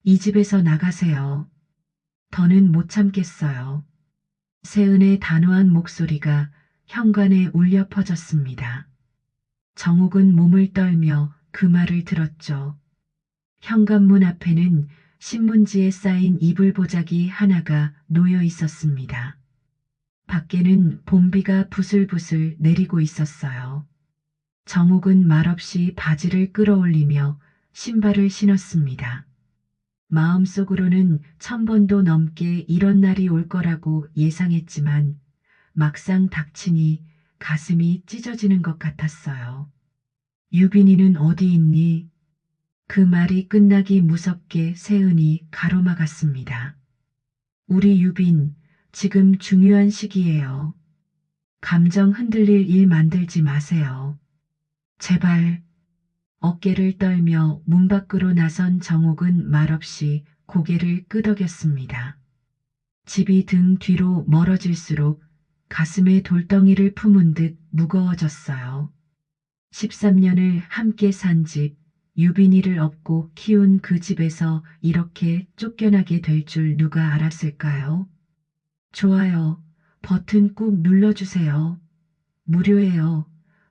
이 집에서 나가세요. 더는 못 참겠어요. 세은의 단호한 목소리가 현관에 울려 퍼졌습니다. 정옥은 몸을 떨며 그 말을 들었죠. 현관문 앞에는 신문지에 쌓인 이불보자기 하나가 놓여 있었습니다. 밖에는 봄비가 부슬부슬 내리고 있었어요. 정옥은 말없이 바지를 끌어올리며 신발을 신었습니다. 마음속으로는 1000번도 넘게 이런 날이 올 거라고 예상했지만 막상 닥치니 가슴이 찢어지는 것 같았어요. 유빈이는 어디 있니? 그 말이 끝나기 무섭게 세은이 가로막았습니다. 우리 유빈, 지금 중요한 시기예요. 감정 흔들릴 일 만들지 마세요. 제발. 어깨를 떨며 문 밖으로 나선 정옥은 말없이 고개를 끄덕였습니다. 집이 등 뒤로 멀어질수록 가슴에 돌덩이를 품은 듯 무거워졌어요. 13년을 함께 산 집, 유빈이를 업고 키운 그 집에서 이렇게 쫓겨나게 될 줄 누가 알았을까요? 좋아요. 버튼 꾹 눌러주세요. 무료예요.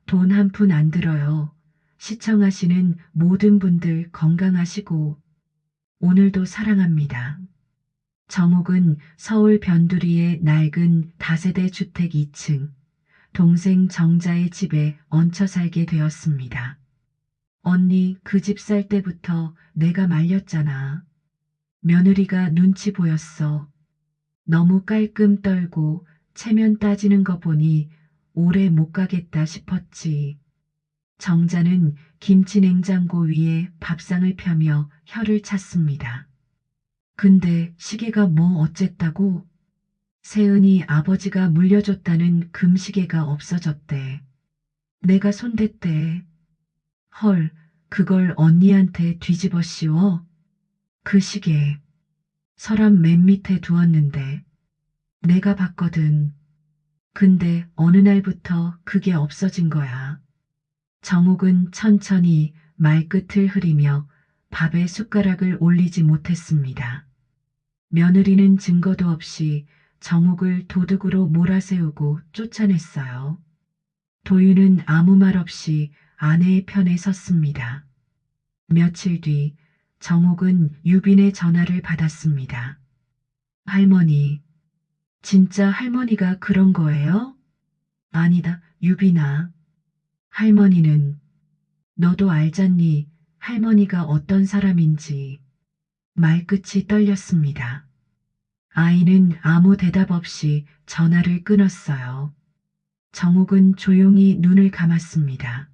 돈 한 푼 안 들어요. 시청하시는 모든 분들 건강하시고 오늘도 사랑합니다. 정옥은 서울 변두리의 낡은 다세대 주택 2층 동생 정자의 집에 얹혀 살게 되었습니다. 언니 그 집 살 때부터 내가 말렸잖아. 며느리가 눈치 보였어. 너무 깔끔 떨고 체면 따지는 거 보니 오래 못 가겠다 싶었지. 정자는 김치 냉장고 위에 밥상을 펴며 혀를 찼습니다. 근데 시계가 뭐 어쨌다고? 세은이 아버지가 물려줬다는 금시계가 없어졌대. 내가 손댔대. 헐, 그걸 언니한테 뒤집어 씌워? 그 시계. 서랍 맨 밑에 두었는데. 내가 봤거든. 근데 어느 날부터 그게 없어진 거야. 정옥은 천천히 말끝을 흐리며 밥에 숟가락을 올리지 못했습니다. 며느리는 증거도 없이 정옥을 도둑으로 몰아세우고 쫓아냈어요. 도윤은 아무 말 없이 아내의 편에 섰습니다. 며칠 뒤 정옥은 유빈의 전화를 받았습니다. 할머니, 진짜 할머니가 그런 거예요? 아니다, 유빈아. 할머니는 너도 알잖니 할머니가 어떤 사람인지. 말끝이 떨렸습니다. 아이는 아무 대답 없이 전화를 끊었어요. 정옥은 조용히 눈을 감았습니다.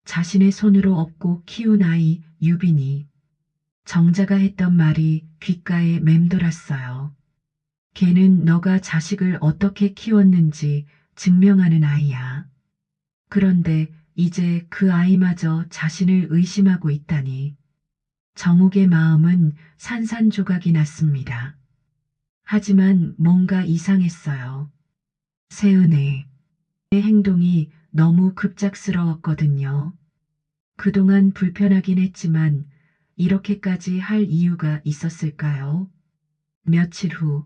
자신의 손으로 업고 키운 아이 유빈이 정자가 했던 말이 귓가에 맴돌았어요. 걔는 너가 자식을 어떻게 키웠는지 증명하는 아이야. 그런데 이제 그 아이마저 자신을 의심하고 있다니. 정옥의 마음은 산산조각이 났습니다. 하지만 뭔가 이상했어요. 세은의 행동이 너무 급작스러웠거든요. 그동안 불편하긴 했지만 이렇게까지 할 이유가 있었을까요? 며칠 후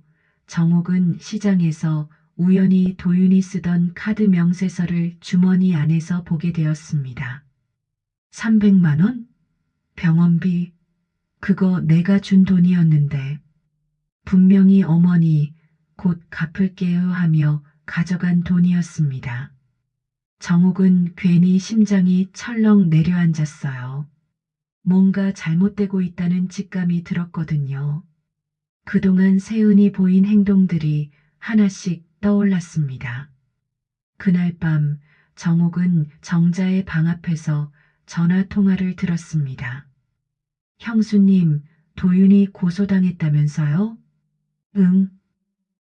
정옥은 시장에서 우연히 도윤이 쓰던 카드 명세서를 주머니 안에서 보게 되었습니다. 300만 원? 병원비? 그거 내가 준 돈이었는데 분명히 어머니 곧 갚을게요 하며 가져간 돈이었습니다. 정옥은 괜히 심장이 철렁 내려앉았어요. 뭔가 잘못되고 있다는 직감이 들었거든요. 그동안 세은이 보인 행동들이 하나씩 떠올랐습니다. 그날 밤 정옥은 정자의 방 앞에서 전화 통화를 들었습니다. 형수님, 도윤이 고소당했다면서요? 응.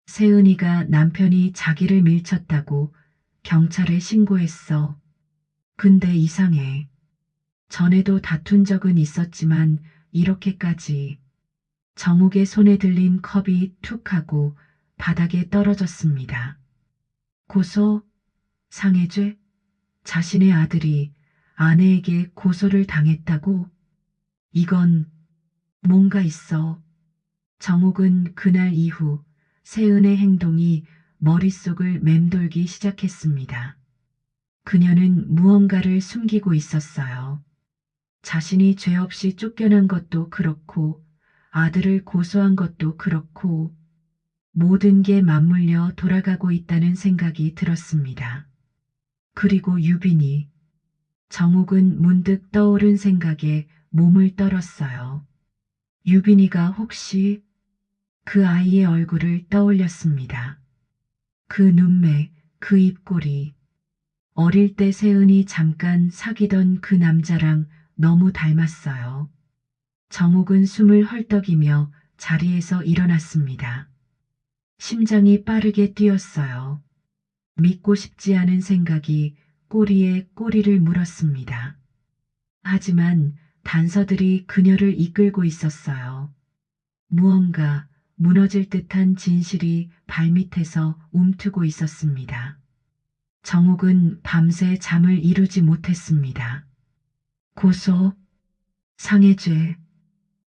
세은이가 남편이 자기를 밀쳤다고 경찰에 신고했어. 근데 이상해. 전에도 다툰 적은 있었지만 이렇게까지. 정옥의 손에 들린 컵이 툭 하고 바닥에 떨어졌습니다. 고소? 상해죄? 자신의 아들이 아내에게 고소를 당했다고? 이건 뭔가 있어. 정옥은 그날 이후 세은의 행동이 머릿속을 맴돌기 시작했습니다. 그녀는 무언가를 숨기고 있었어요. 자신이 죄 없이 쫓겨난 것도 그렇고 아들을 고소한 것도 그렇고 모든 게 맞물려 돌아가고 있다는 생각이 들었습니다. 그리고 유빈이 정욱은 문득 떠오른 생각에 몸을 떨었어요. 유빈이가 혹시 그 아이의 얼굴을 떠올렸습니다. 그 눈매, 그 입꼬리, 어릴 때 세은이 잠깐 사귀던 그 남자랑 너무 닮았어요. 정욱은 숨을 헐떡이며 자리에서 일어났습니다. 심장이 빠르게 뛰었어요. 믿고 싶지 않은 생각이 꼬리에 꼬리를 물었습니다. 하지만 단서들이 그녀를 이끌고 있었어요. 무언가 무너질 듯한 진실이 발밑에서 움트고 있었습니다. 정욱은 밤새 잠을 이루지 못했습니다. 고소, 상해죄,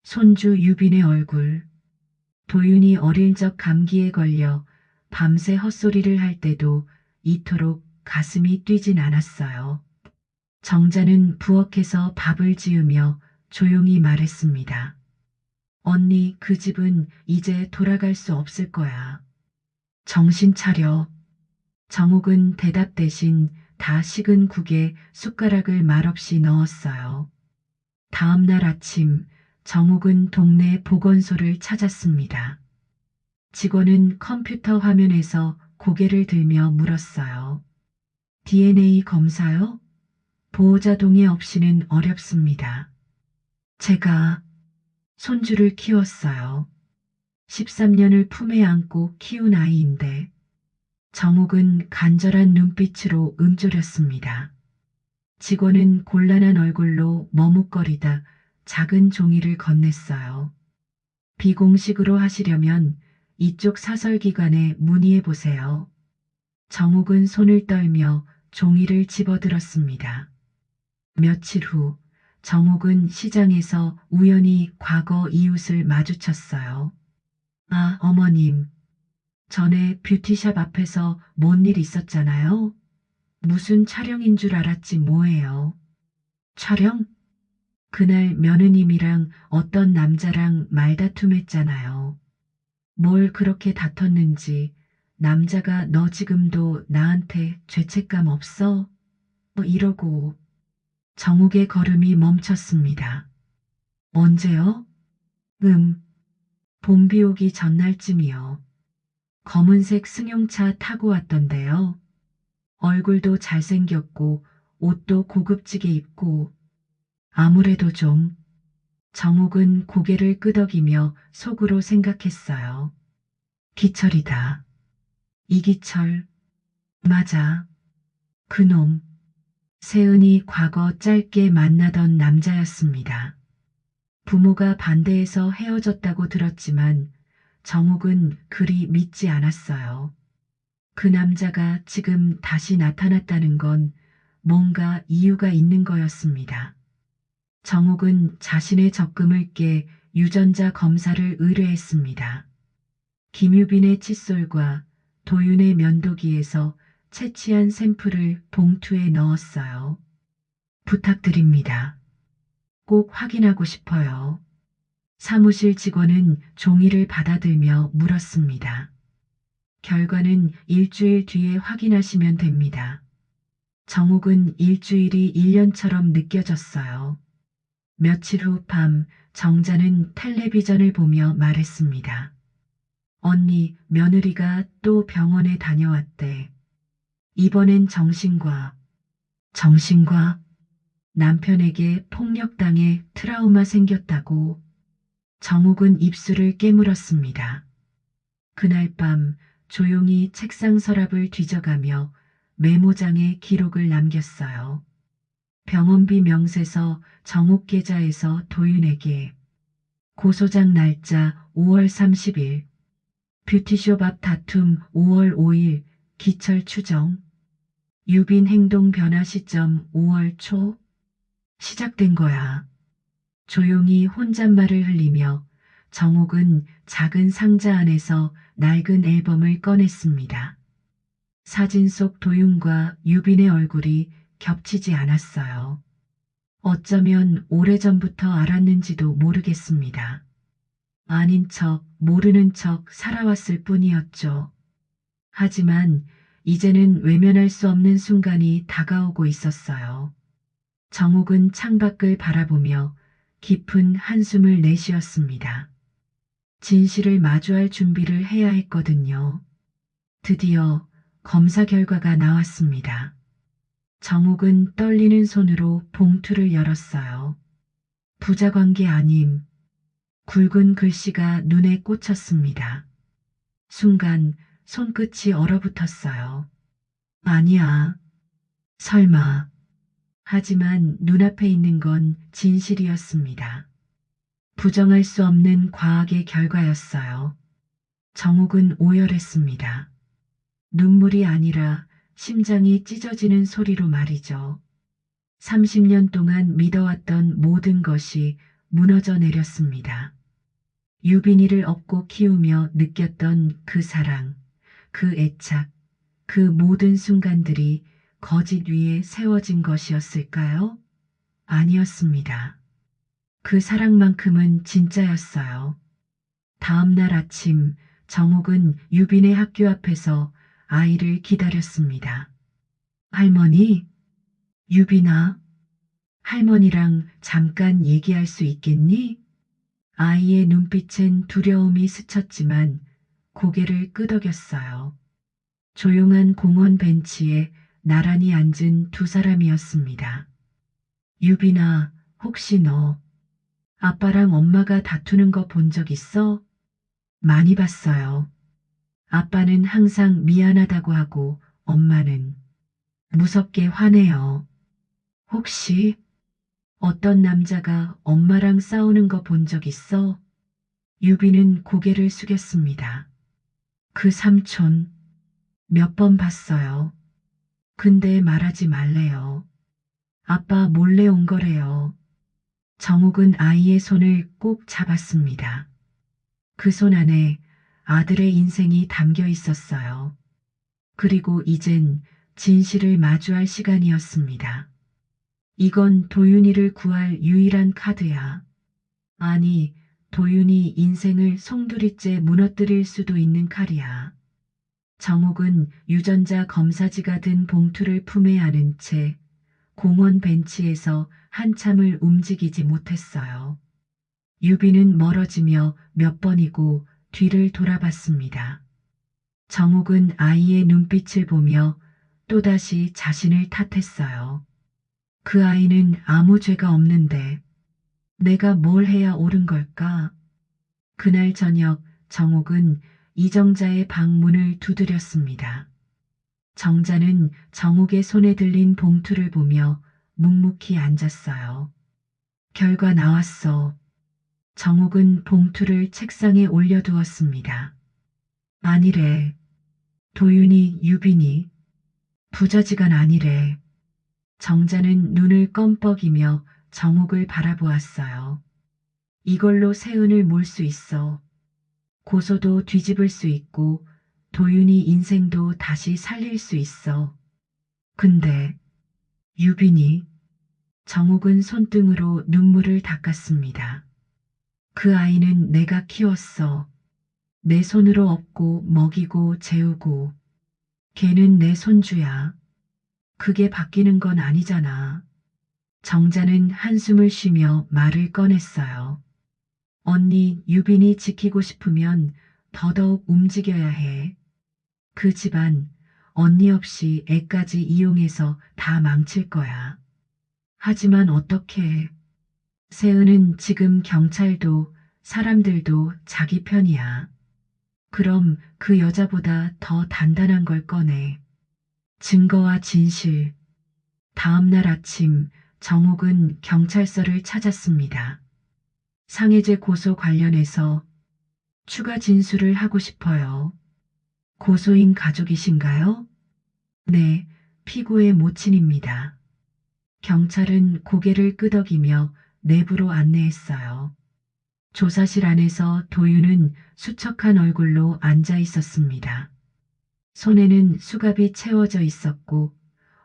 손주 유빈의 얼굴, 도윤이 어릴 적 감기에 걸려 밤새 헛소리를 할 때도 이토록 가슴이 뛰진 않았어요. 정자는 부엌에서 밥을 지으며 조용히 말했습니다. 언니, 그 집은 이제 돌아갈 수 없을 거야. 정신 차려. 정욱은 대답 대신 다 식은 국에 숟가락을 말없이 넣었어요. 다음 날 아침, 정욱은 동네 보건소를 찾았습니다. 직원은 컴퓨터 화면에서 고개를 들며 물었어요. DNA 검사요? 보호자 동의 없이는 어렵습니다. 제가 손주를 키웠어요. 13년을 품에 안고 키운 아이인데 정욱은 간절한 눈빛으로 응조렸습니다. 직원은 곤란한 얼굴로 머뭇거리다 작은 종이를 건넸어요. 비공식으로 하시려면 이쪽 사설기관에 문의해 보세요. 정욱은 손을 떨며 종이를 집어들었습니다. 며칠 후 정욱은 시장에서 우연히 과거 이웃을 마주쳤어요. 아, 어머님. 전에 뷰티샵 앞에서 뭔 일 있었잖아요. 무슨 촬영인 줄 알았지 뭐예요. 촬영? 그날 며느님이랑 어떤 남자랑 말다툼했잖아요. 뭘 그렇게 다퉜는지 남자가 너 지금도 나한테 죄책감 없어? 이러고 정욱의 걸음이 멈췄습니다. 언제요? 봄비 오기 전날쯤이요. 검은색 승용차 타고 왔던데요. 얼굴도 잘생겼고 옷도 고급지게 입고 아무래도 좀 정욱은 고개를 끄덕이며 속으로 생각했어요. 기철이다. 이기철. 맞아. 그놈. 세은이 과거 짧게 만나던 남자였습니다. 부모가 반대해서 헤어졌다고 들었지만 정욱은 그리 믿지 않았어요. 그 남자가 지금 다시 나타났다는 건 뭔가 이유가 있는 거였습니다. 정욱은 자신의 적금을 깨 유전자 검사를 의뢰했습니다. 김유빈의 칫솔과 도윤의 면도기에서 채취한 샘플을 봉투에 넣었어요. 부탁드립니다. 꼭 확인하고 싶어요. 사무실 직원은 종이를 받아들며 물었습니다. 결과는 일주일 뒤에 확인하시면 됩니다. 정욱은 일주일이 1년처럼 느껴졌어요. 며칠 후 밤 정자는 텔레비전을 보며 말했습니다. 언니, 며느리가 또 병원에 다녀왔대. 이번엔 정신과 남편에게 폭력당해 트라우마 생겼다고. 정욱은 입술을 깨물었습니다. 그날 밤 조용히 책상 서랍을 뒤져가며 메모장에 기록을 남겼어요. 병원비 명세서 정욱 계좌에서 도윤에게 고소장 날짜 5월 30일, 뷰티숍 앞 다툼 5월 5일, 기철 추정, 유빈 행동 변화 시점 5월 초. 시작된 거야. 조용히 혼잣말을 흘리며 정옥은 작은 상자 안에서 낡은 앨범을 꺼냈습니다. 사진 속 도윤과 유빈의 얼굴이 겹치지 않았어요. 어쩌면 오래전부터 알았는지도 모르겠습니다. 아닌 척, 모르는 척 살아왔을 뿐이었죠. 하지만 이제는 외면할 수 없는 순간이 다가오고 있었어요. 정옥은 창밖을 바라보며 깊은 한숨을 내쉬었습니다. 진실을 마주할 준비를 해야 했거든요. 드디어 검사 결과가 나왔습니다. 정옥은 떨리는 손으로 봉투를 열었어요. 부자관계 아님. 굵은 글씨가 눈에 꽂혔습니다. 순간 손끝이 얼어붙었어요. 아니야. 설마. 하지만 눈앞에 있는 건 진실이었습니다. 부정할 수 없는 과학의 결과였어요. 정옥은 오열했습니다. 눈물이 아니라 심장이 찢어지는 소리로 말이죠. 30년 동안 믿어왔던 모든 것이 무너져 내렸습니다. 유빈이를 업고 키우며 느꼈던 그 사랑, 그 애착, 그 모든 순간들이 거짓 위에 세워진 것이었을까요? 아니었습니다. 그 사랑만큼은 진짜였어요. 다음 날 아침 정옥은 유빈의 학교 앞에서 아이를 기다렸습니다. 할머니, 유빈아, 할머니랑 잠깐 얘기할 수 있겠니? 아이의 눈빛엔 두려움이 스쳤지만 고개를 끄덕였어요. 조용한 공원 벤치에 나란히 앉은 두 사람이었습니다. 유빈아, 혹시 너 아빠랑 엄마가 다투는 거 본 적 있어? 많이 봤어요. 아빠는 항상 미안하다고 하고 엄마는 무섭게 화내요. 혹시 어떤 남자가 엄마랑 싸우는 거 본 적 있어? 유비는 고개를 숙였습니다. 그 삼촌 몇 번 봤어요. 근데 말하지 말래요. 아빠 몰래 온 거래요. 정욱은 아이의 손을 꼭 잡았습니다. 그 손 안에 아들의 인생이 담겨 있었어요. 그리고 이젠 진실을 마주할 시간이었습니다. 이건 도윤이를 구할 유일한 카드야. 아니, 도윤이 인생을 송두리째 무너뜨릴 수도 있는 칼이야. 정욱은 유전자 검사지가 든 봉투를 품에 안은 채 공원 벤치에서 한참을 움직이지 못했어요. 유비는 멀어지며 몇 번이고 뒤를 돌아봤습니다. 정욱은 아이의 눈빛을 보며 또다시 자신을 탓했어요. 그 아이는 아무 죄가 없는데 내가 뭘 해야 옳은 걸까? 그날 저녁 정옥은 이정자의 방문을 두드렸습니다. 정자는 정옥의 손에 들린 봉투를 보며 묵묵히 앉았어요. 결과 나왔어. 정옥은 봉투를 책상에 올려두었습니다. 아니래. 도윤이, 유빈이. 부자지간 아니래. 정자는 눈을 껌뻑이며 정옥을 바라보았어요. 이걸로 세은을 몰 수 있어. 고소도 뒤집을 수 있고 도윤이 인생도 다시 살릴 수 있어. 근데 유빈이 정옥은 손등으로 눈물을 닦았습니다. 그 아이는 내가 키웠어. 내 손으로 업고 먹이고 재우고 걔는 내 손주야. 그게 바뀌는 건 아니잖아. 정자는 한숨을 쉬며 말을 꺼냈어요. 언니 유빈이 지키고 싶으면 더더욱 움직여야 해. 그 집안 언니 없이 애까지 이용해서 다 망칠 거야. 하지만 어떻게 세은은 지금 경찰도 사람들도 자기 편이야. 그럼 그 여자보다 더 단단한 걸 꺼내. 증거와 진실. 다음 날 아침 정옥은 경찰서를 찾았습니다. 상해제 고소 관련해서 추가 진술을 하고 싶어요. 고소인 가족이신가요? 네, 피고의 모친입니다. 경찰은 고개를 끄덕이며 내부로 안내했어요. 조사실 안에서 도윤은 수척한 얼굴로 앉아 있었습니다. 손에는 수갑이 채워져 있었고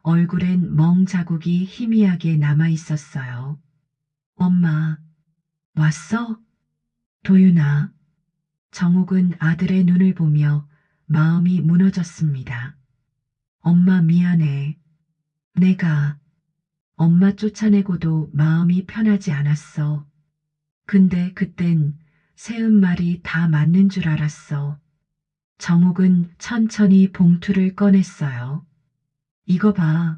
얼굴엔 멍 자국이 희미하게 남아 있었어요. 엄마, 왔어? 도윤아. 정옥은 아들의 눈을 보며 마음이 무너졌습니다. 엄마 미안해. 내가 엄마 쫓아내고도 마음이 편하지 않았어. 근데 그땐 세은 말이 다 맞는 줄 알았어. 정옥은 천천히 봉투를 꺼냈어요. 이거 봐.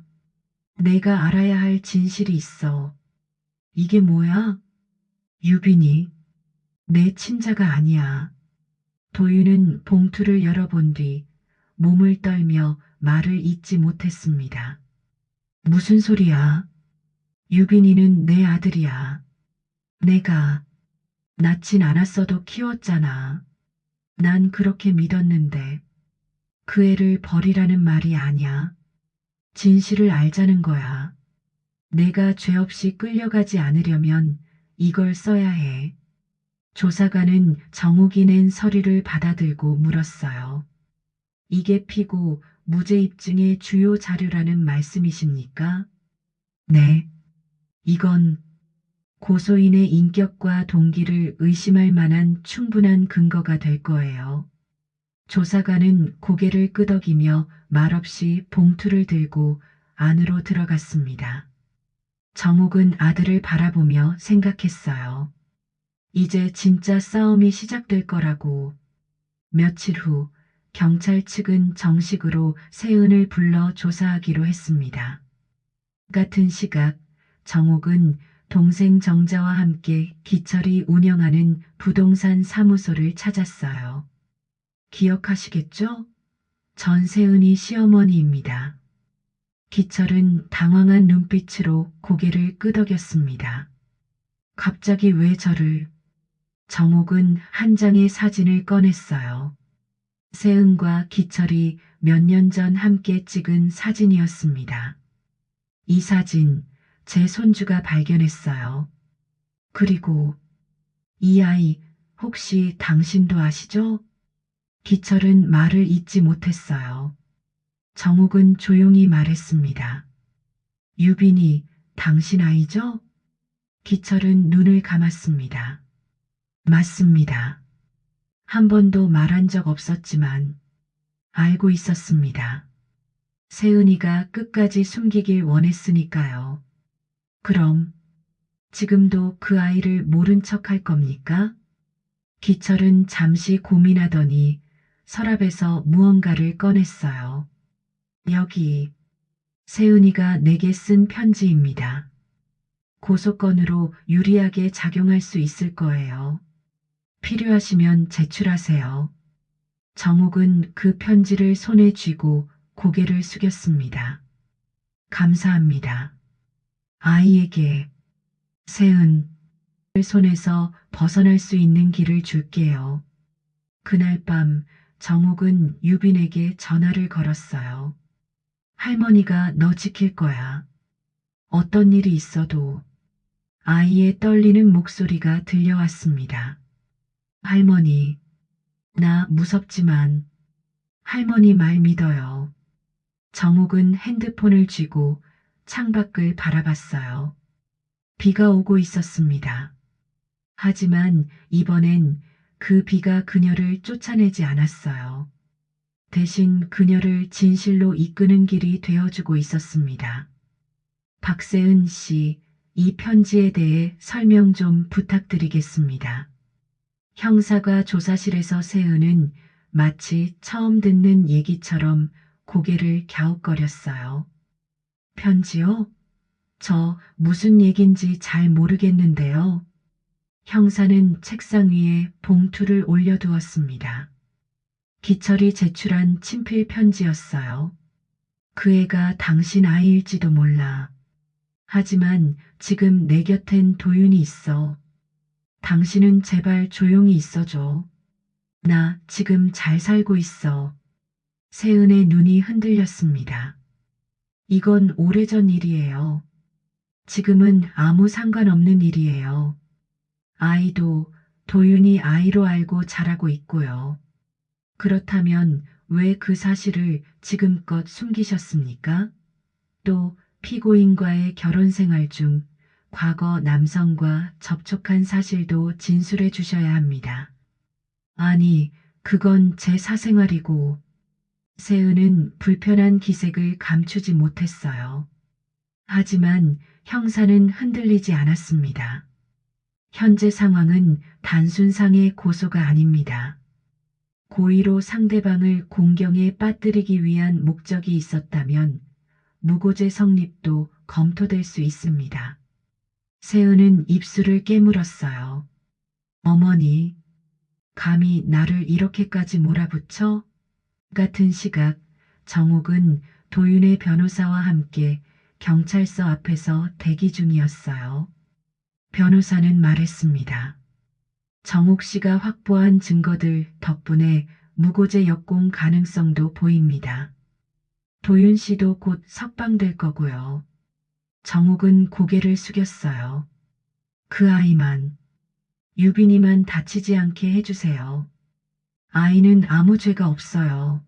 내가 알아야 할 진실이 있어. 이게 뭐야? 유빈이 내 친자가 아니야. 도윤은 봉투를 열어본 뒤 몸을 떨며 말을 잇지 못했습니다. 무슨 소리야? 유빈이는 내 아들이야. 내가 낳진 않았어도 키웠잖아. 난 그렇게 믿었는데 그 애를 버리라는 말이 아니야. 진실을 알자는 거야. 내가 죄 없이 끌려가지 않으려면 이걸 써야 해. 조사관은 정옥이 낸 서류를 받아들고 물었어요. 이게 피고 무죄 입증의 주요 자료라는 말씀이십니까? 네. 이건 고소인의 인격과 동기를 의심할 만한 충분한 근거가 될 거예요. 조사관은 고개를 끄덕이며 말없이 봉투를 들고 안으로 들어갔습니다. 정옥은 아들을 바라보며 생각했어요. 이제 진짜 싸움이 시작될 거라고. 며칠 후 경찰 측은 정식으로 세은을 불러 조사하기로 했습니다. 같은 시각 정옥은 동생 정자와 함께 기철이 운영하는 부동산 사무소를 찾았어요. 기억하시겠죠? 전세은이 시어머니입니다. 기철은 당황한 눈빛으로 고개를 끄덕였습니다. 갑자기 왜 저를? 정옥은 한 장의 사진을 꺼냈어요. 세은과 기철이 몇 년 전 함께 찍은 사진이었습니다. 이 사진 제 손주가 발견했어요. 그리고 이 아이 혹시 당신도 아시죠? 기철은 말을 잇지 못했어요. 정옥은 조용히 말했습니다. 유빈이 당신 아이죠? 기철은 눈을 감았습니다. 맞습니다. 한 번도 말한 적 없었지만 알고 있었습니다. 세은이가 끝까지 숨기길 원했으니까요. 그럼 지금도 그 아이를 모른 척 할 겁니까? 기철은 잠시 고민하더니 서랍에서 무언가를 꺼냈어요. 여기 세은이가 내게 쓴 편지입니다. 고소건으로 유리하게 작용할 수 있을 거예요. 필요하시면 제출하세요. 정옥은 그 편지를 손에 쥐고 고개를 숙였습니다. 감사합니다. 아이에게 세은 손에서 벗어날 수 있는 길을 줄게요. 그날 밤 정옥은 유빈에게 전화를 걸었어요. 할머니가 너 지킬 거야. 어떤 일이 있어도. 아이의 떨리는 목소리가 들려왔습니다. 할머니, 나 무섭지만 할머니 말 믿어요. 정옥은 핸드폰을 쥐고 창밖을 바라봤어요. 비가 오고 있었습니다. 하지만 이번엔 그 비가 그녀를 쫓아내지 않았어요. 대신 그녀를 진실로 이끄는 길이 되어주고 있었습니다. 박세은 씨, 이 편지에 대해 설명 좀 부탁드리겠습니다. 형사가 조사실에서 세은은 마치 처음 듣는 얘기처럼 고개를 갸웃거렸어요. 편지요? 저 무슨 얘긴지 잘 모르겠는데요. 형사는 책상 위에 봉투를 올려두었습니다. 기철이 제출한 친필 편지였어요. 그 애가 당신 아이일지도 몰라. 하지만 지금 내 곁엔 도윤이 있어. 당신은 제발 조용히 있어줘. 나 지금 잘 살고 있어. 세은의 눈이 흔들렸습니다. 이건 오래전 일이에요. 지금은 아무 상관없는 일이에요. 아이도 도윤이 아이로 알고 자라고 있고요. 그렇다면 왜 그 사실을 지금껏 숨기셨습니까? 또 피고인과의 결혼 생활 중 과거 남성과 접촉한 사실도 진술해 주셔야 합니다. 아니, 그건 제 사생활이고. 세은은 불편한 기색을 감추지 못했어요. 하지만 형사는 흔들리지 않았습니다. 현재 상황은 단순상의 고소가 아닙니다. 고의로 상대방을 공경에 빠뜨리기 위한 목적이 있었다면 무고죄 성립도 검토될 수 있습니다. 세은은 입술을 깨물었어요. 어머니, 감히 나를 이렇게까지 몰아붙여? 같은 시각, 정옥은 도윤의 변호사와 함께 경찰서 앞에서 대기 중이었어요. 변호사는 말했습니다. 정옥 씨가 확보한 증거들 덕분에 무고죄 역공 가능성도 보입니다. 도윤 씨도 곧 석방될 거고요. 정옥은 고개를 숙였어요. 그 아이만, 유빈이만 다치지 않게 해주세요. 아이는 아무 죄가 없어요.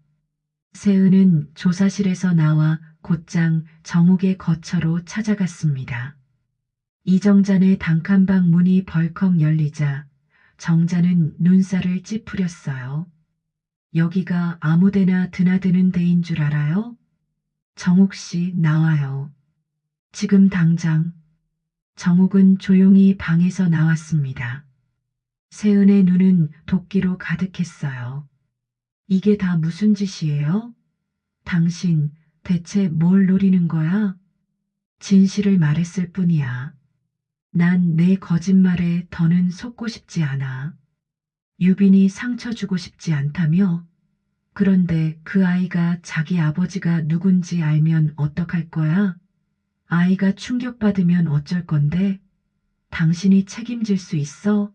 세은은 조사실에서 나와 곧장 정옥의 거처로 찾아갔습니다. 이정잔의 단칸방 문이 벌컥 열리자 정자는 눈살을 찌푸렸어요. 여기가 아무데나 드나드는 데인 줄 알아요? 정옥 씨 나와요. 지금 당장. 정옥은 조용히 방에서 나왔습니다. 세은의 눈은 도끼로 가득했어요. 이게 다 무슨 짓이에요? 당신 대체 뭘 노리는 거야? 진실을 말했을 뿐이야. 난 내 거짓말에 더는 속고 싶지 않아. 유빈이 상처 주고 싶지 않다며? 그런데 그 아이가 자기 아버지가 누군지 알면 어떡할 거야? 아이가 충격받으면 어쩔 건데? 당신이 책임질 수 있어?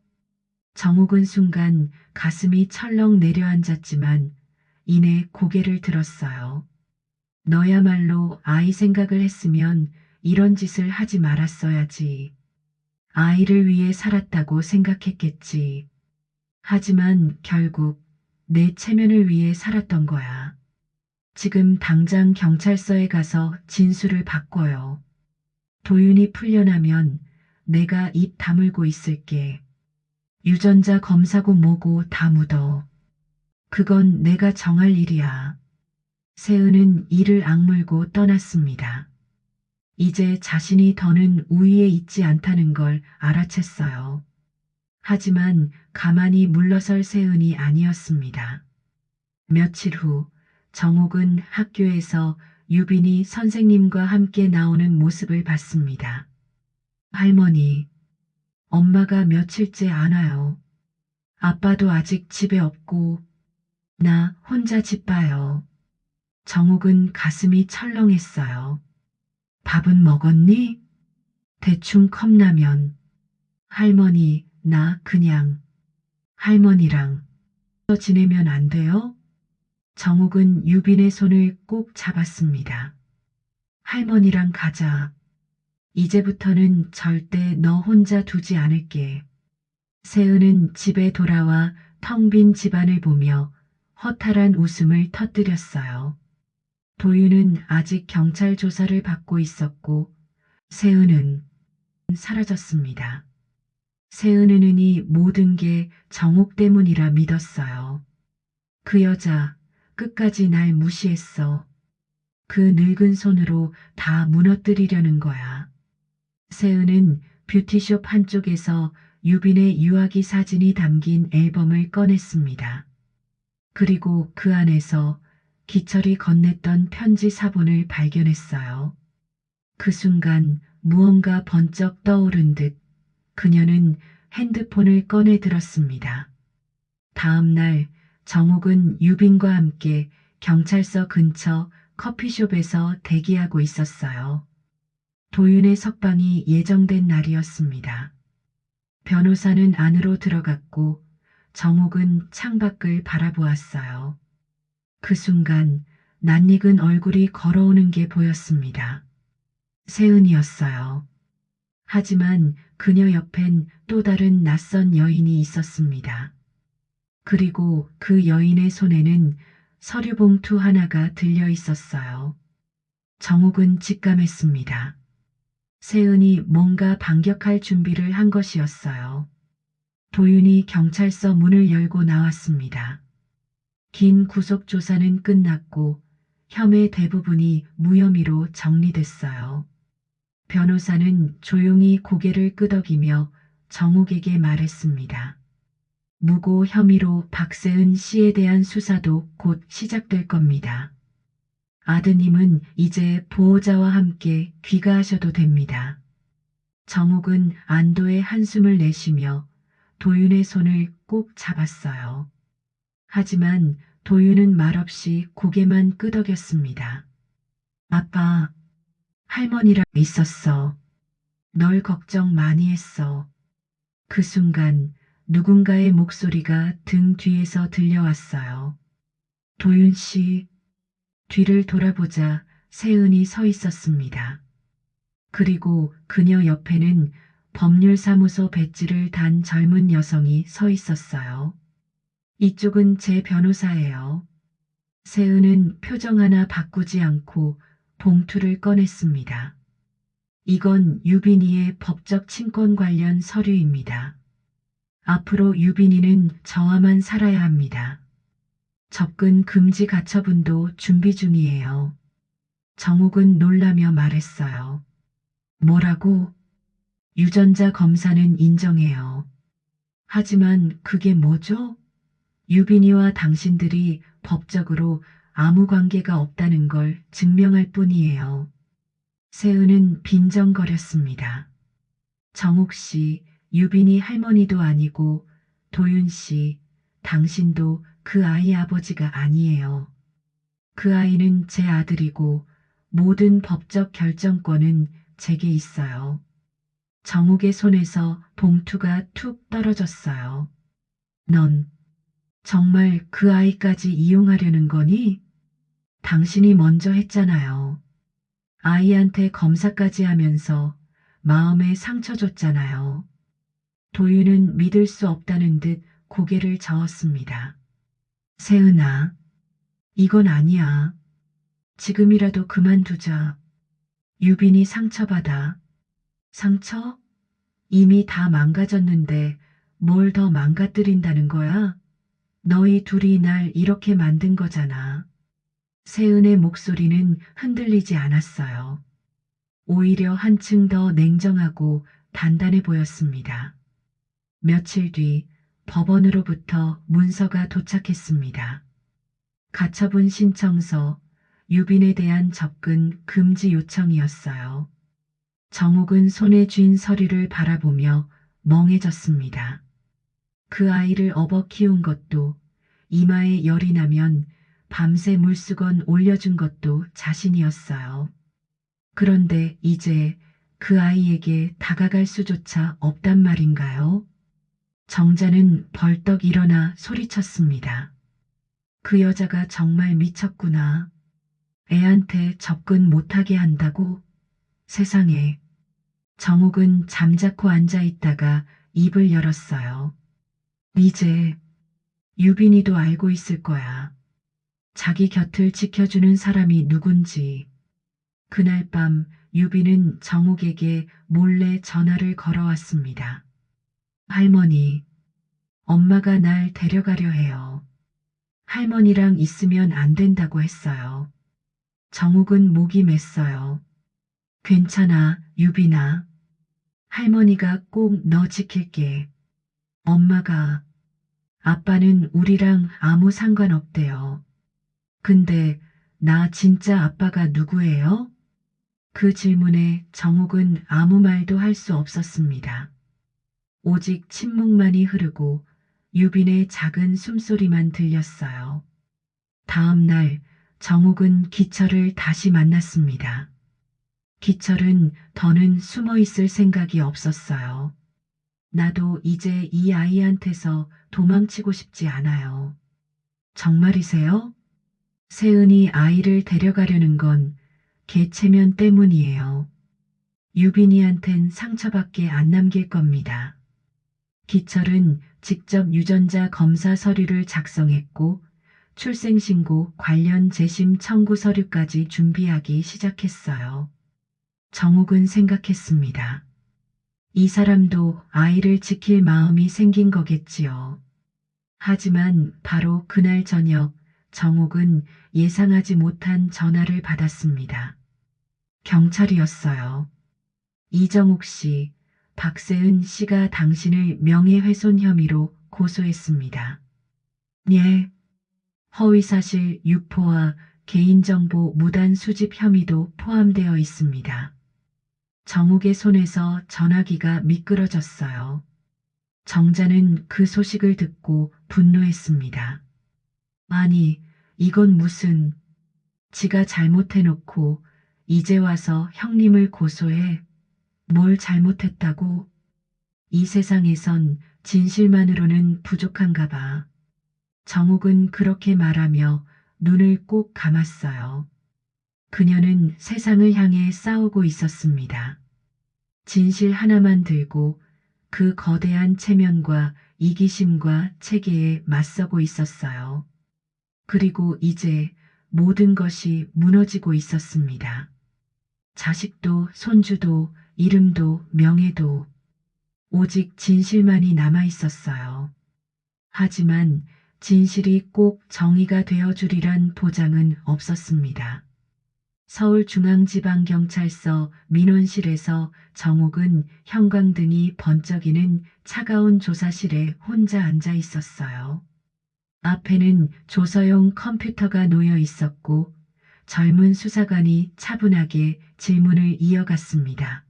정욱은 순간 가슴이 철렁 내려앉았지만 이내 고개를 들었어요. 너야말로 아이 생각을 했으면 이런 짓을 하지 말았어야지. 아이를 위해 살았다고 생각했겠지. 하지만 결국 내 체면을 위해 살았던 거야. 지금 당장 경찰서에 가서 진술을 바꿔요. 도윤이 풀려나면 내가 입 다물고 있을게. 유전자 검사고 뭐고 다 묻어. 그건 내가 정할 일이야. 세은은 이를 악물고 떠났습니다. 이제 자신이 더는 우위에 있지 않다는 걸 알아챘어요. 하지만 가만히 물러설 세은이 아니었습니다. 며칠 후 정옥은 학교에서 유빈이 선생님과 함께 나오는 모습을 봤습니다. 할머니, 엄마가 며칠째 안 와요. 아빠도 아직 집에 없고 나 혼자 집 봐요. 정옥은 가슴이 철렁했어요. 밥은 먹었니? 대충 컵라면. 할머니, 나 그냥 할머니랑 지내면 안 돼요? 정옥은 유빈의 손을 꼭 잡았습니다. 할머니랑 가자. 이제부터는 절대 너 혼자 두지 않을게. 세은은 집에 돌아와 텅 빈 집안을 보며 허탈한 웃음을 터뜨렸어요. 도윤은 아직 경찰 조사를 받고 있었고 세은은 사라졌습니다. 세은은 이 모든 게 정옥 때문이라 믿었어요. 그 여자 끝까지 날 무시했어. 그 늙은 손으로 다 무너뜨리려는 거야. 세은은 뷰티숍 한쪽에서 유빈의 유아기 사진이 담긴 앨범을 꺼냈습니다. 그리고 그 안에서 기철이 건넸던 편지 사본을 발견했어요. 그 순간 무언가 번쩍 떠오른 듯 그녀는 핸드폰을 꺼내 들었습니다. 다음 날 정옥은 유빈과 함께 경찰서 근처 커피숍에서 대기하고 있었어요. 도윤의 석방이 예정된 날이었습니다. 변호사는 안으로 들어갔고 정옥은 창밖을 바라보았어요. 그 순간 낯익은 얼굴이 걸어오는 게 보였습니다. 세은이었어요. 하지만 그녀 옆엔 또 다른 낯선 여인이 있었습니다. 그리고 그 여인의 손에는 서류 봉투 하나가 들려 있었어요. 정옥은 직감했습니다. 세은이 뭔가 반격할 준비를 한 것이었어요. 도윤이 경찰서 문을 열고 나왔습니다. 긴 구속조사는 끝났고 혐의 대부분이 무혐의로 정리됐어요. 변호사는 조용히 고개를 끄덕이며 정옥에게 말했습니다. 무고 혐의로 박세은 씨에 대한 수사도 곧 시작될 겁니다. 아드님은 이제 보호자와 함께 귀가하셔도 됩니다. 정옥은 안도의 한숨을 내쉬며 도윤의 손을 꼭 잡았어요. 하지만 도윤은 말없이 고개만 끄덕였습니다. 아빠, 할머니랑 있었어. 널 걱정 많이 했어. 그 순간 누군가의 목소리가 등 뒤에서 들려왔어요. 도윤 씨, 뒤를 돌아보자 세은이 서 있었습니다. 그리고 그녀 옆에는 법률사무소 배지를 단 젊은 여성이 서 있었어요. 이쪽은 제 변호사예요. 세은은 표정 하나 바꾸지 않고 봉투를 꺼냈습니다. 이건 유빈이의 법적 친권 관련 서류입니다. 앞으로 유빈이는 저와만 살아야 합니다. 접근 금지 가처분도 준비 중이에요. 정옥은 놀라며 말했어요. 뭐라고? 유전자 검사는 인정해요. 하지만 그게 뭐죠? 유빈이와 당신들이 법적으로 아무 관계가 없다는 걸 증명할 뿐이에요. 세은은 빈정거렸습니다. 정옥 씨, 유빈이 할머니도 아니고 도윤 씨, 당신도 그 아이 아버지가 아니에요. 그 아이는 제 아들이고 모든 법적 결정권은 제게 있어요. 정옥의 손에서 봉투가 툭 떨어졌어요. 넌 정말 그 아이까지 이용하려는 거니? 당신이 먼저 했잖아요. 아이한테 검사까지 하면서 마음에 상처 줬잖아요. 도윤은 믿을 수 없다는 듯 고개를 저었습니다. 세은아, 이건 아니야. 지금이라도 그만두자. 유빈이 상처받아. 상처? 이미 다 망가졌는데 뭘 더 망가뜨린다는 거야? 너희 둘이 날 이렇게 만든 거잖아. 세은의 목소리는 흔들리지 않았어요. 오히려 한층 더 냉정하고 단단해 보였습니다. 며칠 뒤 법원으로부터 문서가 도착했습니다. 가처분 신청서, 유빈에 대한 접근 금지 요청이었어요. 정옥은 손에 쥔 서류를 바라보며 멍해졌습니다. 그 아이를 업어 키운 것도, 이마에 열이 나면 밤새 물수건 올려준 것도 자신이었어요. 그런데 이제 그 아이에게 다가갈 수조차 없단 말인가요? 정자는 벌떡 일어나 소리쳤습니다. 그 여자가 정말 미쳤구나. 애한테 접근 못하게 한다고? 세상에. 정옥은 잠자코 앉아 있다가 입을 열었어요. 이제 유빈이도 알고 있을 거야. 자기 곁을 지켜주는 사람이 누군지. 그날 밤 유빈은 정옥에게 몰래 전화를 걸어왔습니다. 할머니, 엄마가 날 데려가려 해요. 할머니랑 있으면 안 된다고 했어요. 정옥은 목이 맸어요. 괜찮아, 유빈아. 할머니가 꼭 너 지킬게. 엄마가, 아빠는 우리랑 아무 상관없대요. 근데 나 진짜 아빠가 누구예요? 그 질문에 정옥은 아무 말도 할 수 없었습니다. 오직 침묵만이 흐르고 유빈의 작은 숨소리만 들렸어요. 다음 날 정옥은 기철을 다시 만났습니다. 기철은 더는 숨어 있을 생각이 없었어요. 나도 이제 이 아이한테서 도망치고 싶지 않아요. 정말이세요? 세은이 아이를 데려가려는 건 개체면 때문이에요. 유빈이한텐 상처밖에 안 남길 겁니다. 기철은 직접 유전자 검사 서류를 작성했고 출생신고 관련 재심 청구 서류까지 준비하기 시작했어요. 정욱은 생각했습니다. 이 사람도 아이를 지킬 마음이 생긴 거겠지요. 하지만 바로 그날 저녁 정욱은 예상하지 못한 전화를 받았습니다. 경찰이었어요. 이정욱 씨, 박세은 씨가 당신을 명예훼손 혐의로 고소했습니다. 예, 허위사실 유포와 개인정보 무단 수집 혐의도 포함되어 있습니다. 정욱의 손에서 전화기가 미끄러졌어요. 정자는 그 소식을 듣고 분노했습니다. 아니, 이건 무슨, 지가 잘못해놓고 이제 와서 형님을 고소해. 뭘 잘못했다고? 이 세상에선 진실만으로는 부족한가 봐. 정욱은 그렇게 말하며 눈을 꼭 감았어요. 그녀는 세상을 향해 싸우고 있었습니다. 진실 하나만 들고 그 거대한 체면과 이기심과 체계에 맞서고 있었어요. 그리고 이제 모든 것이 무너지고 있었습니다. 자식도 손주도 이름도 명예도 오직 진실만이 남아 있었어요. 하지만 진실이 꼭 정의가 되어주리란 보장은 없었습니다. 서울중앙지방경찰서 민원실에서 정욱은 형광등이 번쩍이는 차가운 조사실에 혼자 앉아 있었어요. 앞에는 조서용 컴퓨터가 놓여 있었고 젊은 수사관이 차분하게 질문을 이어갔습니다.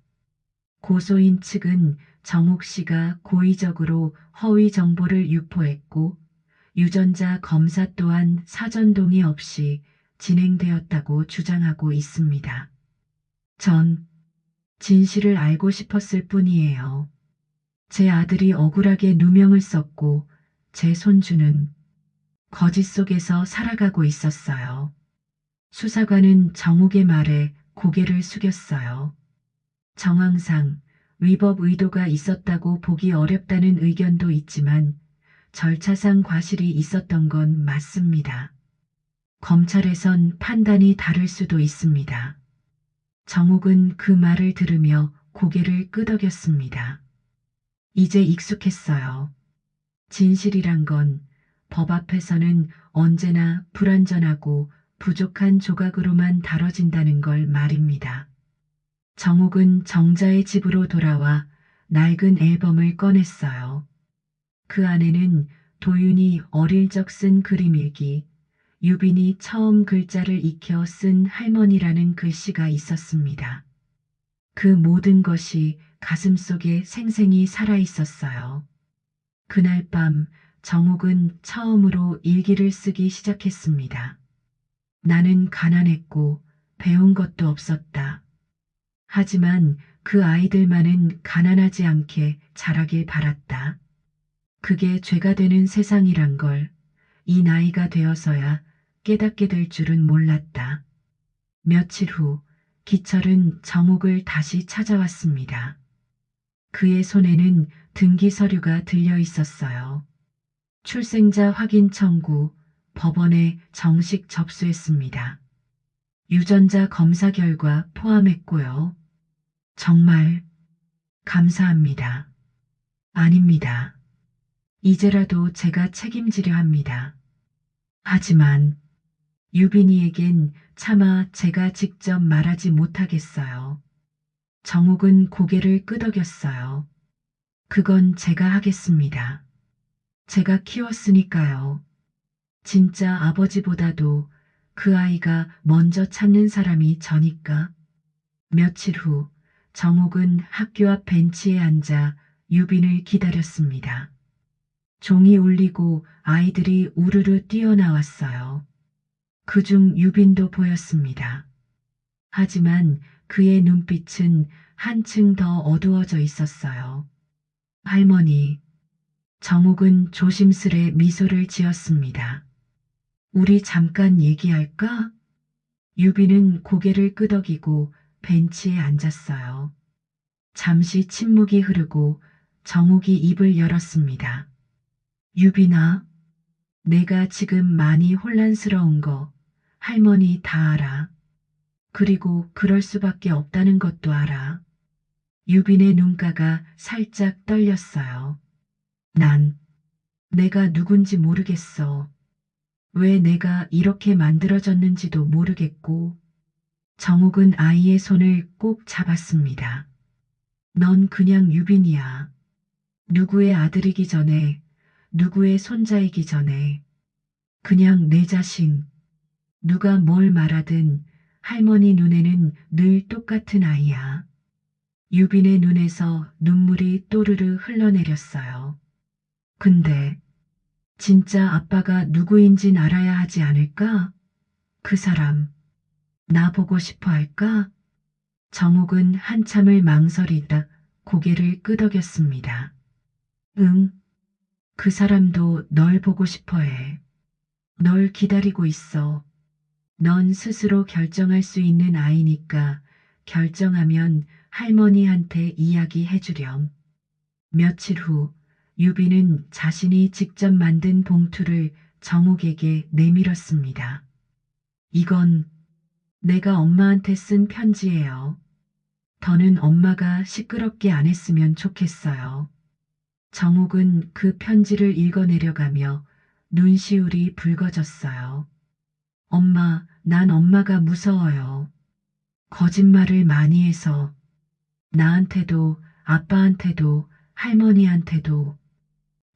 고소인 측은 정욱 씨가 고의적으로 허위 정보를 유포했고 유전자 검사 또한 사전 동의 없이 진행되었다고 주장하고 있습니다. 전 진실을 알고 싶었을 뿐이에요. 제 아들이 억울하게 누명을 썼고 제 손주는 거짓 속에서 살아가고 있었어요. 수사관은 정욱의 말에 고개를 숙였어요. 정황상 위법 의도가 있었다고 보기 어렵다는 의견도 있지만 절차상 과실이 있었던 건 맞습니다. 검찰에선 판단이 다를 수도 있습니다. 정욱은 그 말을 들으며 고개를 끄덕였습니다. 이제 익숙했어요. 진실이란 건 법 앞에서는 언제나 불완전하고 부족한 조각으로만 다뤄진다는 걸 말입니다. 정욱은 정자의 집으로 돌아와 낡은 앨범을 꺼냈어요. 그 안에는 도윤이 어릴 적 쓴 그림일기, 유빈이 처음 글자를 익혀 쓴 할머니라는 글씨가 있었습니다. 그 모든 것이 가슴속에 생생히 살아 있었어요. 그날 밤 정욱은 처음으로 일기를 쓰기 시작했습니다. 나는 가난했고 배운 것도 없었다. 하지만 그 아이들만은 가난하지 않게 자라길 바랐다. 그게 죄가 되는 세상이란 걸 이 나이가 되어서야 깨닫게 될 줄은 몰랐다. 며칠 후 기철은 정욱을 다시 찾아왔습니다. 그의 손에는 등기 서류가 들려 있었어요. 출생자 확인 청구, 법원에 정식 접수했습니다. 유전자 검사 결과 포함했고요. 정말 감사합니다. 아닙니다. 이제라도 제가 책임지려 합니다. 하지만 유빈이에겐 차마 제가 직접 말하지 못하겠어요. 정욱은 고개를 끄덕였어요. 그건 제가 하겠습니다. 제가 키웠으니까요. 진짜 아버지보다도 그 아이가 먼저 찾는 사람이 저니까. 며칠 후 정욱은 학교 앞 벤치에 앉아 유빈을 기다렸습니다. 종이 울리고 아이들이 우르르 뛰어나왔어요. 그중 유빈도 보였습니다. 하지만 그의 눈빛은 한층 더 어두워져 있었어요. 할머니, 정욱은 조심스레 미소를 지었습니다. 우리 잠깐 얘기할까? 유빈은 고개를 끄덕이고 벤치에 앉았어요. 잠시 침묵이 흐르고 정욱이 입을 열었습니다. 유빈아, 내가 지금 많이 혼란스러운 거 할머니 다 알아. 그리고 그럴 수밖에 없다는 것도 알아. 유빈의 눈가가 살짝 떨렸어요. 난 내가 누군지 모르겠어. 왜 내가 이렇게 만들어졌는지도 모르겠고. 정욱은 아이의 손을 꼭 잡았습니다. 넌 그냥 유빈이야. 누구의 아들이기 전에, 누구의 손자이기 전에, 그냥 내 자신. 누가 뭘 말하든 할머니 눈에는 늘 똑같은 아이야. 유빈의 눈에서 눈물이 또르르 흘러내렸어요. 근데 진짜 아빠가 누구인진 알아야 하지 않을까? 그 사람, 나 보고 싶어 할까? 정욱은 한참을 망설이다 고개를 끄덕였습니다. 응, 그 사람도 널 보고 싶어 해. 널 기다리고 있어. 넌 스스로 결정할 수 있는 아이니까 결정하면 할머니한테 이야기해 주렴. 며칠 후 유비는 자신이 직접 만든 봉투를 정욱에게 내밀었습니다. 이건 내가 엄마한테 쓴 편지예요. 더는 엄마가 시끄럽게 안 했으면 좋겠어요. 정욱은 그 편지를 읽어내려가며 눈시울이 붉어졌어요. 엄마, 난 엄마가 무서워요. 거짓말을 많이 해서 나한테도 아빠한테도 할머니한테도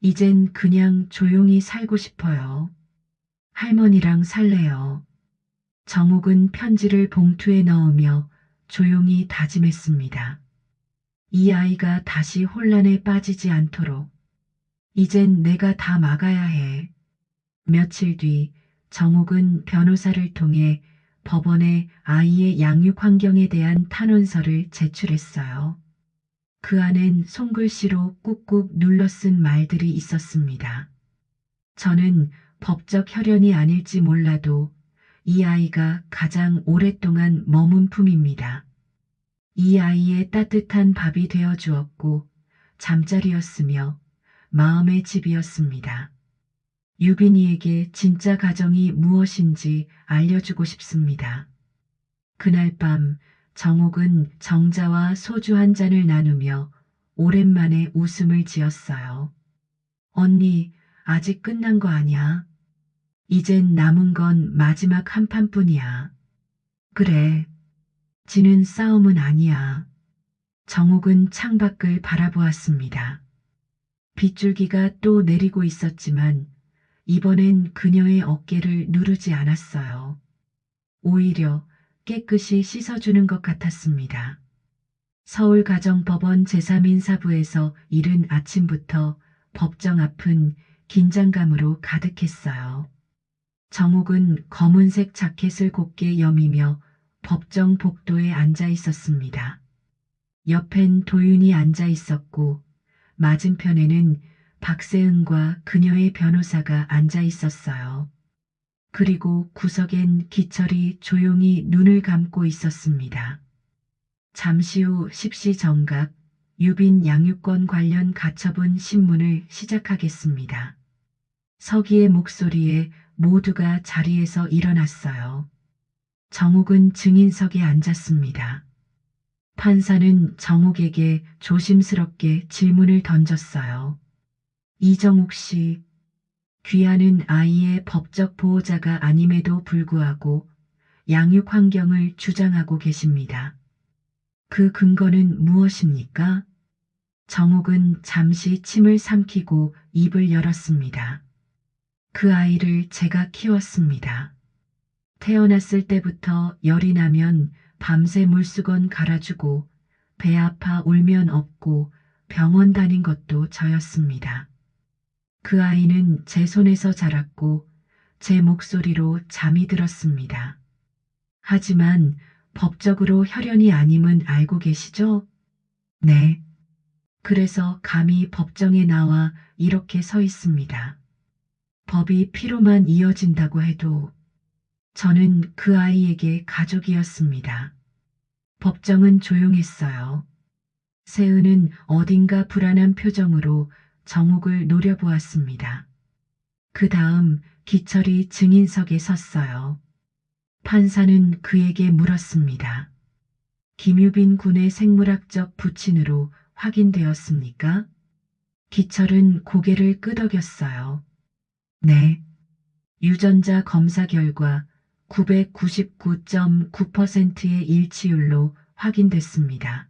이젠 그냥 조용히 살고 싶어요. 할머니랑 살래요. 정욱은 편지를 봉투에 넣으며 조용히 다짐했습니다. 이 아이가 다시 혼란에 빠지지 않도록 이젠 내가 다 막아야 해. 며칠 뒤 정욱은 변호사를 통해 법원에 아이의 양육 환경에 대한 탄원서를 제출했어요. 그 안엔 손글씨로 꾹꾹 눌러 쓴 말들이 있었습니다. 저는 법적 혈연이 아닐지 몰라도 이 아이가 가장 오랫동안 머문 품입니다. 이 아이의 따뜻한 밥이 되어 주었고 잠자리였으며 마음의 집이었습니다. 유빈이에게 진짜 가정이 무엇인지 알려주고 싶습니다. 그날 밤 정욱은 정자와 소주 한 잔을 나누며 오랜만에 웃음을 지었어요. 언니, 아직 끝난 거 아니야? 이젠 남은 건 마지막 한 판뿐이야. 그래, 지는 싸움은 아니야. 정욱은 창밖을 바라보았습니다. 빗줄기가 또 내리고 있었지만 이번엔 그녀의 어깨를 누르지 않았어요. 오히려 깨끗이 씻어주는 것 같았습니다. 서울가정법원 제3인사부에서 이른 아침부터 법정 앞은 긴장감으로 가득했어요. 정욱은 검은색 자켓을 곱게 여미며 법정 복도에 앉아 있었습니다. 옆엔 도윤이 앉아 있었고 맞은편에는 박세은과 그녀의 변호사가 앉아 있었어요. 그리고 구석엔 기철이 조용히 눈을 감고 있었습니다. 잠시 후 십시 정각 유빈 양육권 관련 가처분 신문을 시작하겠습니다. 서기의 목소리에 모두가 자리에서 일어났어요. 정욱은 증인석에 앉았습니다. 판사는 정욱에게 조심스럽게 질문을 던졌어요. 이정욱 씨, 귀하는 아이의 법적 보호자가 아님에도 불구하고 양육 환경을 주장하고 계십니다. 그 근거는 무엇입니까? 정욱은 잠시 침을 삼키고 입을 열었습니다. 그 아이를 제가 키웠습니다. 태어났을 때부터 열이 나면 밤새 물수건 갈아주고 배 아파 울면 업고 병원 다닌 것도 저였습니다. 그 아이는 제 손에서 자랐고 제 목소리로 잠이 들었습니다. 하지만 법적으로 혈연이 아님은 알고 계시죠? 네. 그래서 감히 법정에 나와 이렇게 서 있습니다. 법이 피로만 이어진다고 해도 저는 그 아이에게 가족이었습니다. 법정은 조용했어요. 세은은 어딘가 불안한 표정으로 정옥을 노려보았습니다. 그 다음 기철이 증인석에 섰어요. 판사는 그에게 물었습니다. 김유빈 군의 생물학적 부친으로 확인되었습니까? 기철은 고개를 끄덕였어요. 네. 유전자 검사 결과 999.9%의 일치율로 확인됐습니다.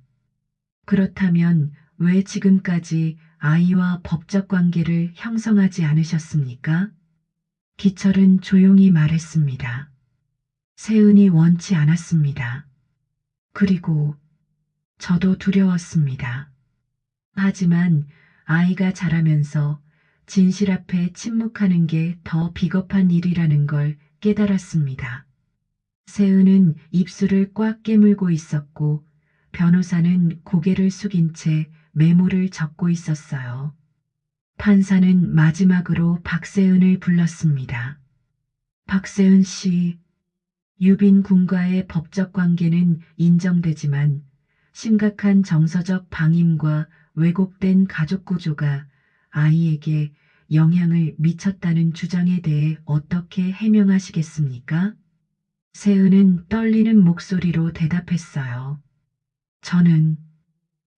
그렇다면 왜 지금까지 아이와 법적 관계를 형성하지 않으셨습니까? 기철은 조용히 말했습니다. 세은이 원치 않았습니다. 그리고 저도 두려웠습니다. 하지만 아이가 자라면서 진실 앞에 침묵하는 게 더 비겁한 일이라는 걸 깨달았습니다. 세은은 입술을 꽉 깨물고 있었고 변호사는 고개를 숙인 채 메모를 적고 있었어요. 판사는 마지막으로 박세은을 불렀습니다. 박세은 씨, 유빈 군과의 법적 관계는 인정되지만 심각한 정서적 방임과 왜곡된 가족 구조가 아이에게 영향을 미쳤다는 주장에 대해 어떻게 해명하시겠습니까? 세은은 떨리는 목소리로 대답했어요. 저는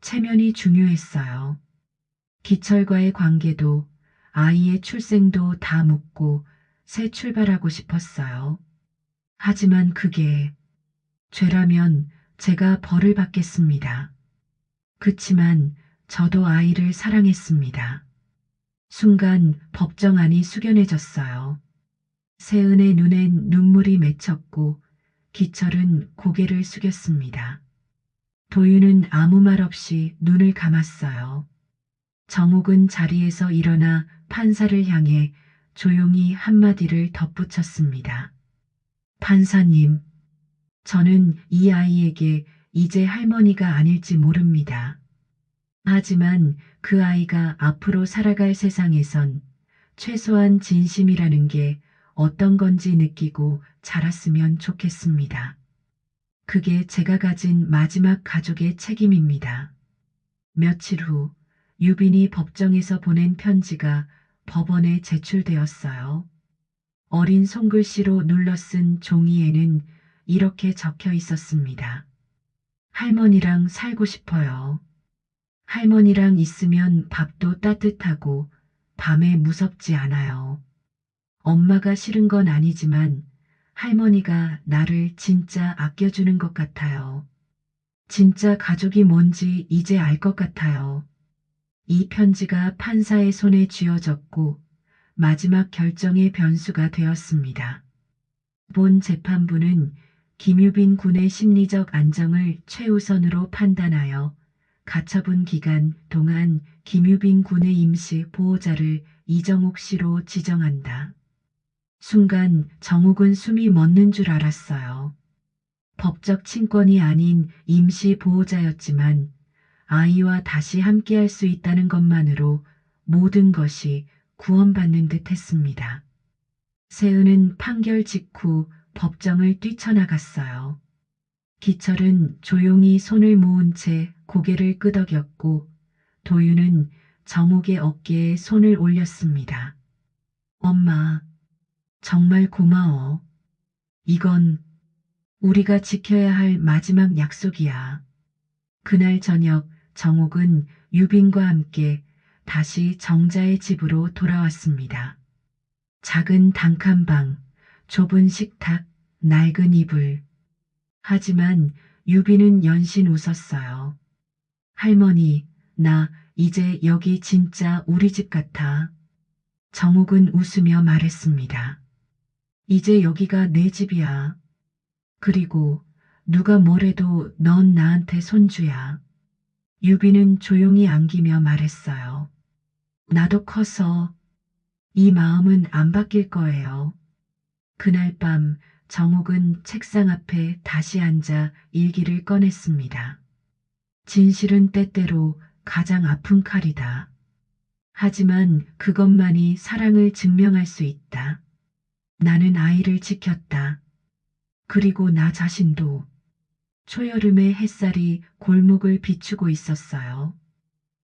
체면이 중요했어요. 기철과의 관계도 아이의 출생도 다 묻고 새 출발하고 싶었어요. 하지만 그게 죄라면 제가 벌을 받겠습니다. 그치만 저도 아이를 사랑했습니다. 순간 법정안이 숙연해졌어요. 세은의 눈엔 눈물이 맺혔고 기철은 고개를 숙였습니다. 도윤은 아무 말 없이 눈을 감았어요. 정옥은 자리에서 일어나 판사를 향해 조용히 한마디를 덧붙였습니다. 판사님, 저는 이 아이에게 이제 할머니가 아닐지 모릅니다. 하지만 그 아이가 앞으로 살아갈 세상에선 최소한 진심이라는 게 어떤 건지 느끼고 자랐으면 좋겠습니다. 그게 제가 가진 마지막 가족의 책임입니다. 며칠 후 유빈이 법정에서 보낸 편지가 법원에 제출되었어요. 어린 손글씨로 눌러 쓴 종이에는 이렇게 적혀 있었습니다. 할머니랑 살고 싶어요. 할머니랑 있으면 밥도 따뜻하고 밤에 무섭지 않아요. 엄마가 싫은 건 아니지만 할머니가 나를 진짜 아껴주는 것 같아요. 진짜 가족이 뭔지 이제 알 것 같아요. 이 편지가 판사의 손에 쥐어졌고 마지막 결정의 변수가 되었습니다. 본 재판부는 김유빈 군의 심리적 안정을 최우선으로 판단하여 가처분 기간 동안 김유빈 군의 임시 보호자를 이정옥 씨로 지정한다. 순간 정옥은 숨이 멎는 줄 알았어요. 법적 친권이 아닌 임시 보호자였지만 아이와 다시 함께할 수 있다는 것만으로 모든 것이 구원받는 듯 했습니다. 세은은 판결 직후 법정을 뛰쳐나갔어요. 기철은 조용히 손을 모은 채 고개를 끄덕였고 도윤은 정옥의 어깨에 손을 올렸습니다. 엄마, 정말 고마워. 이건 우리가 지켜야 할 마지막 약속이야. 그날 저녁 정옥은 유빈과 함께 다시 정자의 집으로 돌아왔습니다. 작은 단칸방, 좁은 식탁, 낡은 이불. 하지만 유빈은 연신 웃었어요. 할머니, 나 이제 여기 진짜 우리 집 같아. 정옥은 웃으며 말했습니다. 이제 여기가 내 집이야. 그리고 누가 뭐래도 넌 나한테 손주야. 유빈은 조용히 안기며 말했어요. 나도 커서 이 마음은 안 바뀔 거예요. 그날 밤 정옥은 책상 앞에 다시 앉아 일기를 꺼냈습니다. 진실은 때때로 가장 아픈 칼이다. 하지만 그것만이 사랑을 증명할 수 있다. 나는 아이를 지켰다. 그리고 나 자신도. 초여름의 햇살이 골목을 비추고 있었어요.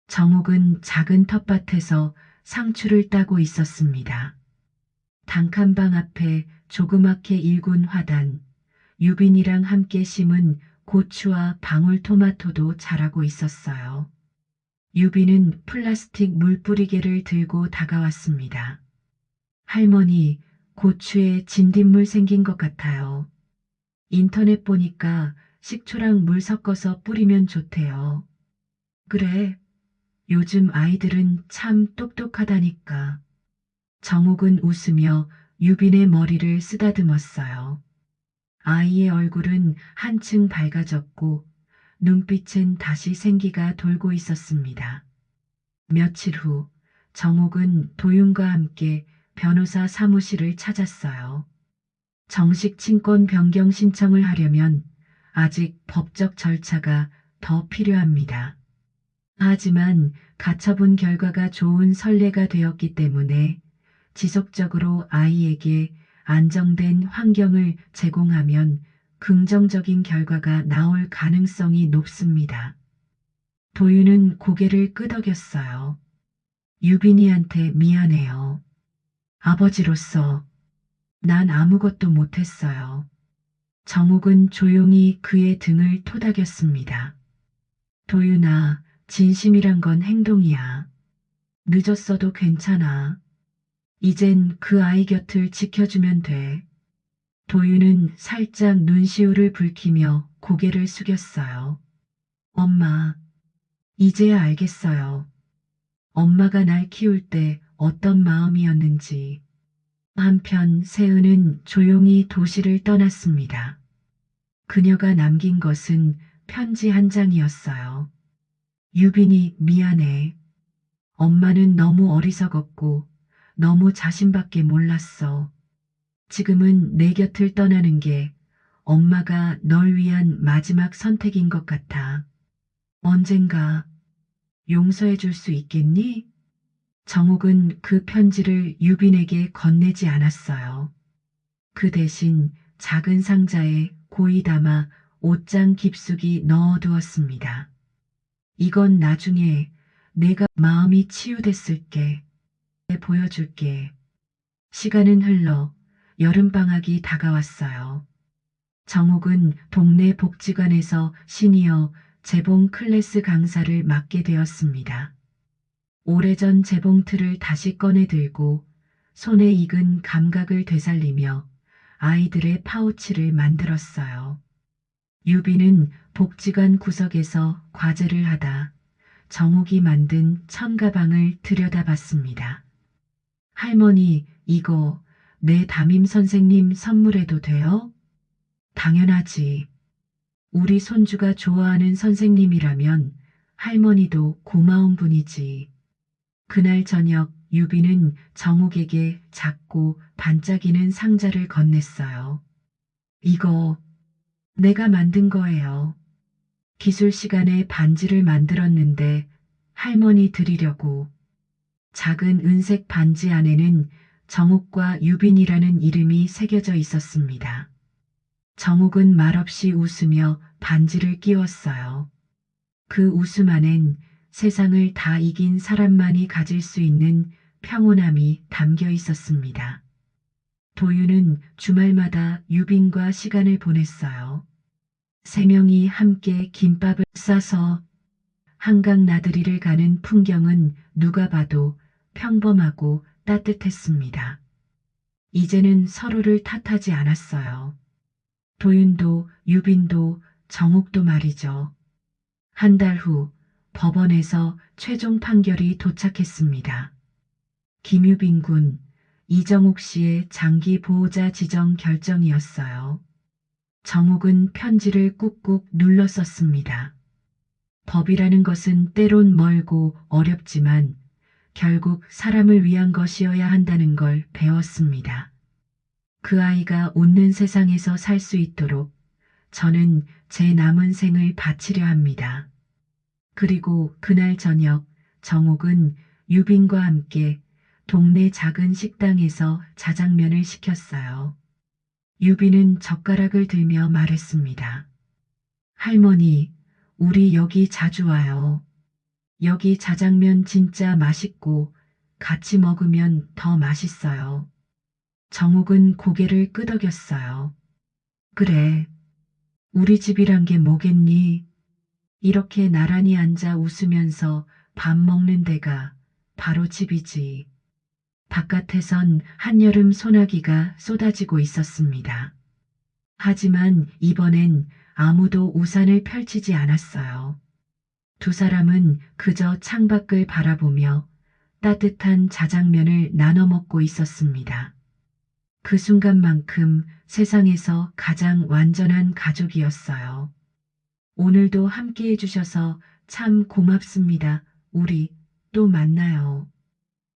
정옥은 작은 텃밭에서 상추를 따고 있었습니다. 단칸방 앞에 조그맣게 일군 화단, 유빈이랑 함께 심은 고추와 방울토마토도 자라고 있었어요. 유빈은 플라스틱 물뿌리개를 들고 다가왔습니다. 할머니, 고추에 진딧물 생긴 것 같아요. 인터넷 보니까 식초랑 물 섞어서 뿌리면 좋대요. 그래, 요즘 아이들은 참 똑똑하다니까. 정옥은 웃으며 유빈의 머리를 쓰다듬었어요. 아이의 얼굴은 한층 밝아졌고 눈빛은 다시 생기가 돌고 있었습니다. 며칠 후 정옥은 도윤과 함께 변호사 사무실을 찾았어요. 정식 친권 변경 신청을 하려면 아직 법적 절차가 더 필요합니다. 하지만 가처분 결과가 좋은 선례가 되었기 때문에 지속적으로 아이에게 안정된 환경을 제공하면 긍정적인 결과가 나올 가능성이 높습니다. 도윤은 고개를 끄덕였어요. 유빈이한테 미안해요. 아버지로서 난 아무것도 못했어요. 정옥은 조용히 그의 등을 토닥였습니다. 도윤아, 진심이란 건 행동이야. 늦었어도 괜찮아. 이젠 그 아이 곁을 지켜주면 돼. 도윤은 살짝 눈시울을 붉히며 고개를 숙였어요. 엄마, 이제야 알겠어요. 엄마가 날 키울 때 어떤 마음이었는지. 한편 세은은 조용히 도시를 떠났습니다. 그녀가 남긴 것은 편지 한 장이었어요. 유빈이 미안해. 엄마는 너무 어리석었고 너무 자신밖에 몰랐어. 지금은 내 곁을 떠나는 게 엄마가 널 위한 마지막 선택인 것 같아. 언젠가 용서해 줄 수 있겠니? 정옥은 그 편지를 유빈에게 건네지 않았어요. 그 대신 작은 상자에 고이 담아 옷장 깊숙이 넣어두었습니다. 이건 나중에 내가 마음이 치유됐을 게 보여줄게. 시간은 흘러 여름방학이 다가왔어요. 정옥은 동네 복지관에서 시니어 재봉 클래스 강사를 맡게 되었습니다. 오래전 재봉틀을 다시 꺼내 들고 손에 익은 감각을 되살리며 아이들의 파우치를 만들었어요. 유비는 복지관 구석에서 과제를 하다 정옥이 만든 천가방을 들여다봤습니다. 할머니, 이거 내 담임 선생님 선물해도 돼요? 당연하지. 우리 손주가 좋아하는 선생님이라면 할머니도 고마운 분이지. 그날 저녁 유비는 정옥에게 작고 반짝이는 상자를 건넸어요. 이거 내가 만든 거예요. 기술 시간에 반지를 만들었는데 할머니 드리려고. 작은 은색 반지 안에는 정옥과 유빈이라는 이름이 새겨져 있었습니다. 정옥은 말없이 웃으며 반지를 끼웠어요. 그 웃음 안엔 세상을 다 이긴 사람만이 가질 수 있는 평온함이 담겨 있었습니다. 도윤은 주말마다 유빈과 시간을 보냈어요. 세 명이 함께 김밥을 싸서 한강 나들이를 가는 풍경은 누가 봐도 평범하고 따뜻했습니다. 이제는 서로를 탓하지 않았어요. 도윤도 유빈도 정옥도 말이죠. 한 달 후 법원에서 최종 판결이 도착했습니다. 김유빈 군, 이정옥 씨의 장기 보호자 지정 결정이었어요. 정옥은 편지를 꾹꾹 눌러 썼습니다. 법이라는 것은 때론 멀고 어렵지만 결국 사람을 위한 것이어야 한다는 걸 배웠습니다. 그 아이가 웃는 세상에서 살 수 있도록 저는 제 남은 생을 바치려 합니다. 그리고 그날 저녁 정옥은 유빈과 함께 동네 작은 식당에서 자장면을 시켰어요. 유빈은 젓가락을 들며 말했습니다. 할머니, 우리 여기 자주 와요. 여기 자장면 진짜 맛있고 같이 먹으면 더 맛있어요. 정욱은 고개를 끄덕였어요. 그래, 우리 집이란 게 뭐겠니? 이렇게 나란히 앉아 웃으면서 밥 먹는 데가 바로 집이지. 바깥에선 한여름 소나기가 쏟아지고 있었습니다. 하지만 이번엔 아무도 우산을 펼치지 않았어요. 두 사람은 그저 창밖을 바라보며 따뜻한 자장면을 나눠 먹고 있었습니다. 그 순간만큼 세상에서 가장 완전한 가족이었어요. 오늘도 함께 해주셔서 참 고맙습니다. 우리 또 만나요.